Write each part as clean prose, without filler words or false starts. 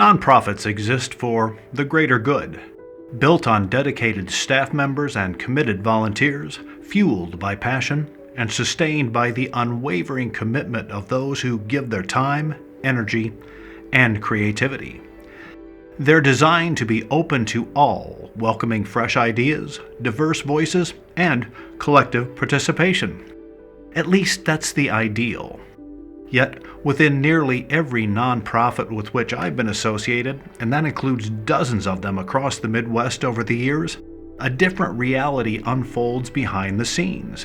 Nonprofits exist for the greater good, built on dedicated staff members and committed volunteers, fueled by passion, and sustained by the unwavering commitment of those who give their time, energy, and creativity. They're designed to be open to all, welcoming fresh ideas, diverse voices, and collective participation. At least that's the ideal. Yet, within nearly every nonprofit with which I've been associated, and that includes dozens of them across the Midwest over the years, a different reality unfolds behind the scenes.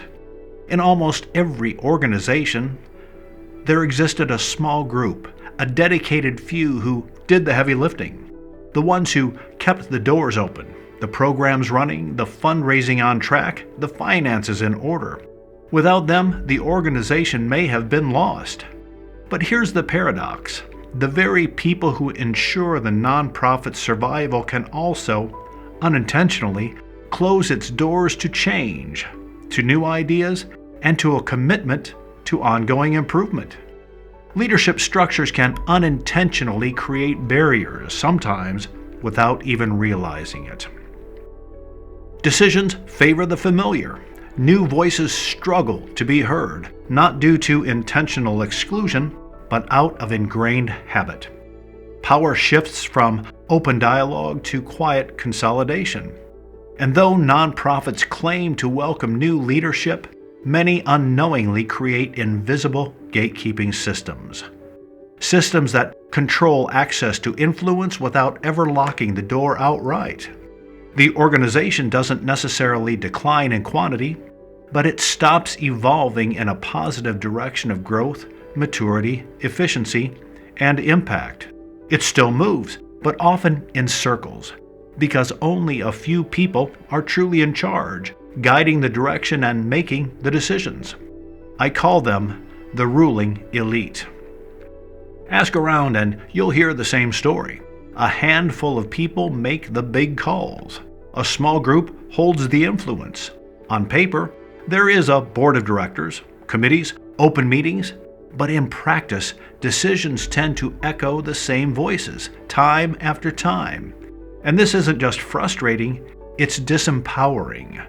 In almost every organization, there existed a small group, a dedicated few who did the heavy lifting, the ones who kept the doors open, the programs running, the fundraising on track, the finances in order. Without them, the organization may have been lost. But here's the paradox. The very people who ensure the nonprofit's survival can also, unintentionally, close its doors to change, to new ideas, and to a commitment to ongoing improvement. Leadership structures can unintentionally create barriers, sometimes without even realizing it. Decisions favor the familiar. New voices struggle to be heard, not due to intentional exclusion, but out of ingrained habit. Power shifts from open dialogue to quiet consolidation. And though nonprofits claim to welcome new leadership, many unknowingly create invisible gatekeeping systems. Systems that control access to influence without ever locking the door outright. The organization doesn't necessarily decline in quantity, but it stops evolving in a positive direction of growth, maturity, efficiency, and impact. It still moves, but often in circles, because only a few people are truly in charge, guiding the direction and making the decisions. I call them the ruling elite. Ask around and you'll hear the same story. A handful of people make the big calls. A small group holds the influence. On paper, there is a board of directors, committees, open meetings, but in practice, decisions tend to echo the same voices, time after time. And this isn't just frustrating, it's disempowering.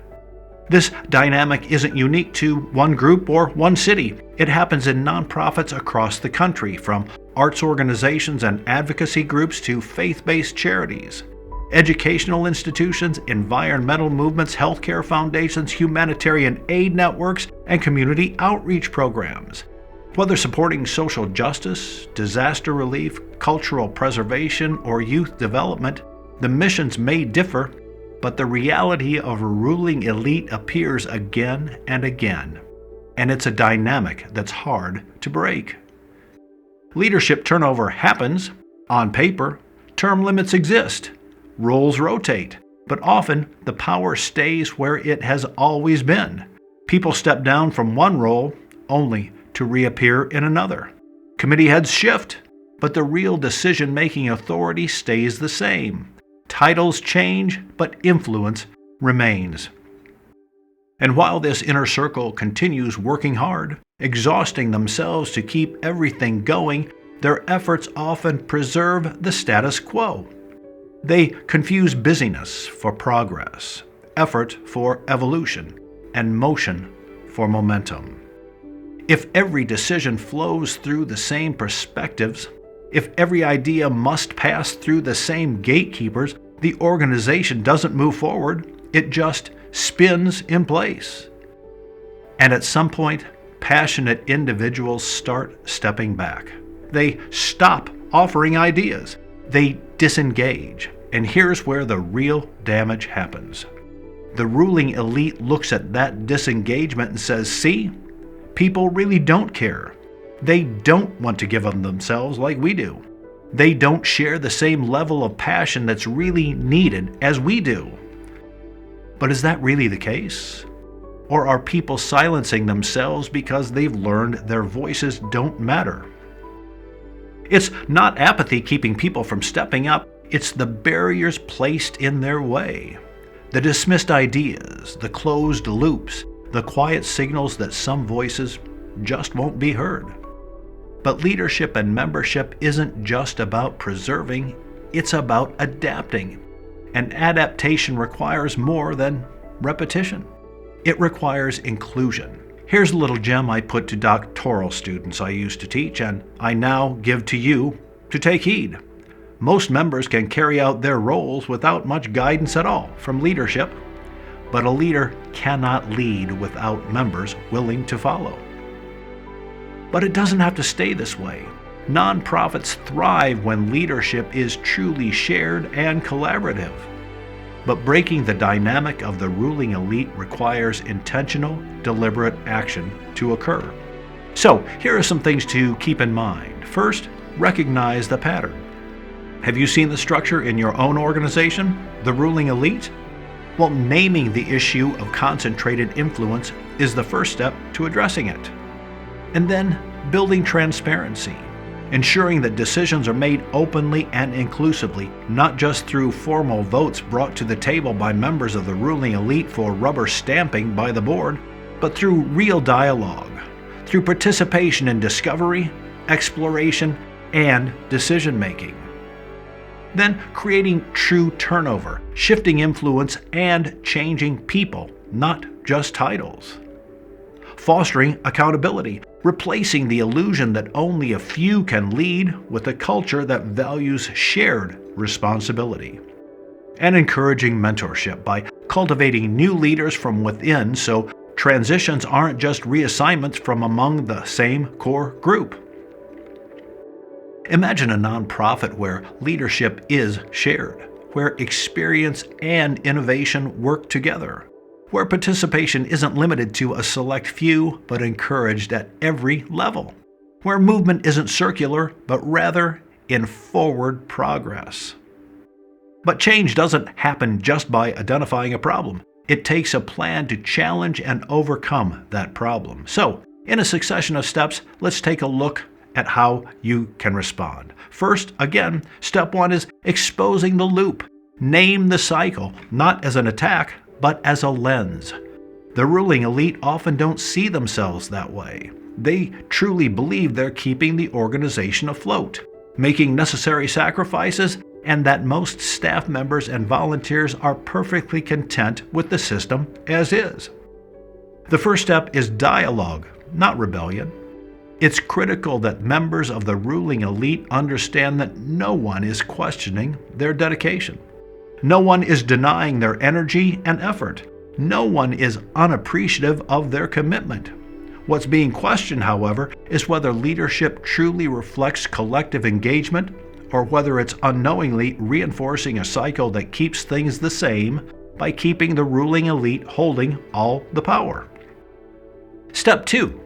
This dynamic isn't unique to one group or one city. It happens in nonprofits across the country, from arts organizations and advocacy groups to faith-based charities. Educational institutions, environmental movements, healthcare foundations, humanitarian aid networks, and community outreach programs. Whether supporting social justice, disaster relief, cultural preservation, or youth development, the missions may differ, but the reality of a ruling elite appears again and again, and it's a dynamic that's hard to break. Leadership turnover happens. On paper, term limits exist. Roles rotate, but often the power stays where it has always been. People step down from one role only to reappear in another. Committee heads shift, but the real decision-making authority stays the same. Titles change, but influence remains. And while this inner circle continues working hard, exhausting themselves to keep everything going, their efforts often preserve the status quo. They confuse busyness for progress, effort for evolution, and motion for momentum. If every decision flows through the same perspectives, if every idea must pass through the same gatekeepers, the organization doesn't move forward, it just spins in place. And at some point, passionate individuals start stepping back. They stop offering ideas. They disengage. And here's where the real damage happens. The ruling elite looks at that disengagement and says, see, people really don't care. They don't want to give of themselves like we do. They don't share the same level of passion that's really needed as we do. But is that really the case? Or are people silencing themselves because they've learned their voices don't matter? It's not apathy keeping people from stepping up. It's the barriers placed in their way. The dismissed ideas, the closed loops, the quiet signals that some voices just won't be heard. But leadership and membership isn't just about preserving, it's about adapting. And adaptation requires more than repetition. It requires inclusion. Here's a little gem I put to doctoral students I used to teach, and I now give to you to take heed. Most members can carry out their roles without much guidance at all from leadership, but a leader cannot lead without members willing to follow. But it doesn't have to stay this way. Nonprofits thrive when leadership is truly shared and collaborative. But breaking the dynamic of the ruling elite requires intentional, deliberate action to occur. So, here are some things to keep in mind. First, recognize the pattern. Have you seen the structure in your own organization, the ruling elite? Well, naming the issue of concentrated influence is the first step to addressing it. And then, building transparency, ensuring that decisions are made openly and inclusively, not just through formal votes brought to the table by members of the ruling elite for rubber stamping by the board, but through real dialogue, through participation in discovery, exploration, and decision-making. Then creating true turnover, shifting influence, and changing people, not just titles. Fostering accountability, replacing the illusion that only a few can lead with a culture that values shared responsibility. And encouraging mentorship by cultivating new leaders from within so transitions aren't just reassignments from among the same core group. Imagine a nonprofit where leadership is shared, where experience and innovation work together, where participation isn't limited to a select few but encouraged at every level, where movement isn't circular but rather in forward progress. But change doesn't happen just by identifying a problem. It takes a plan to challenge and overcome that problem. So, in a succession of steps, let's take a look at how you can respond. First, again, step one is exposing the loop. Name the cycle, not as an attack, but as a lens. The ruling elite often don't see themselves that way. They truly believe they're keeping the organization afloat, making necessary sacrifices, and that most staff members and volunteers are perfectly content with the system as is. The first step is dialogue, not rebellion. It's critical that members of the ruling elite understand that no one is questioning their dedication. No one is denying their energy and effort. No one is unappreciative of their commitment. What's being questioned, however, is whether leadership truly reflects collective engagement or whether it's unknowingly reinforcing a cycle that keeps things the same by keeping the ruling elite holding all the power. Step two.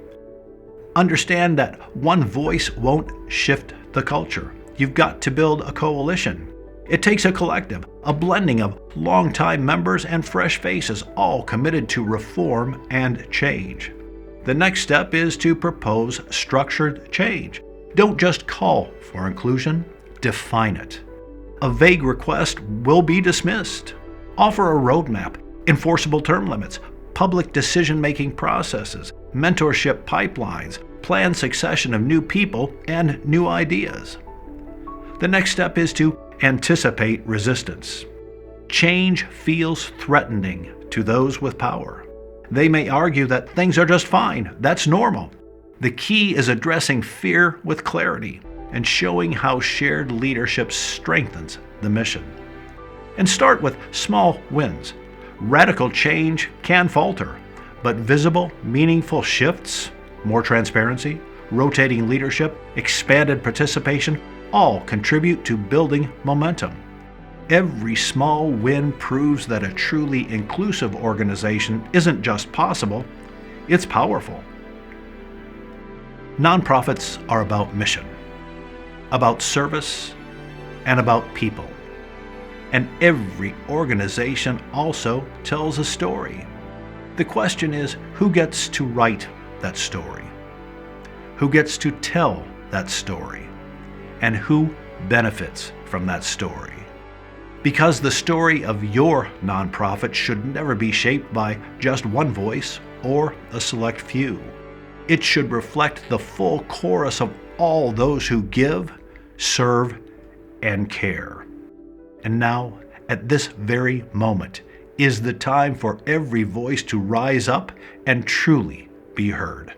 Understand that one voice won't shift the culture. You've got to build a coalition. It takes a collective, a blending of longtime members and fresh faces, all committed to reform and change. The next step is to propose structured change. Don't just call for inclusion, define it. A vague request will be dismissed. Offer a roadmap, enforceable term limits, public decision-making processes, mentorship pipelines, planned succession of new people, and new ideas. The next step is to anticipate resistance. Change feels threatening to those with power. They may argue that things are just fine, that's normal. The key is addressing fear with clarity and showing how shared leadership strengthens the mission. And start with small wins. Radical change can falter, but visible, meaningful shifts, more transparency, rotating leadership, expanded participation, all contribute to building momentum. Every small win proves that a truly inclusive organization isn't just possible, it's powerful. Nonprofits are about mission, about service, and about people. And every organization also tells a story. The question is, who gets to write that story? Who gets to tell that story? And who benefits from that story? Because the story of your nonprofit should never be shaped by just one voice or a select few. It should reflect the full chorus of all those who give, serve, and care. And now, at this very moment, is the time for every voice to rise up and truly be heard.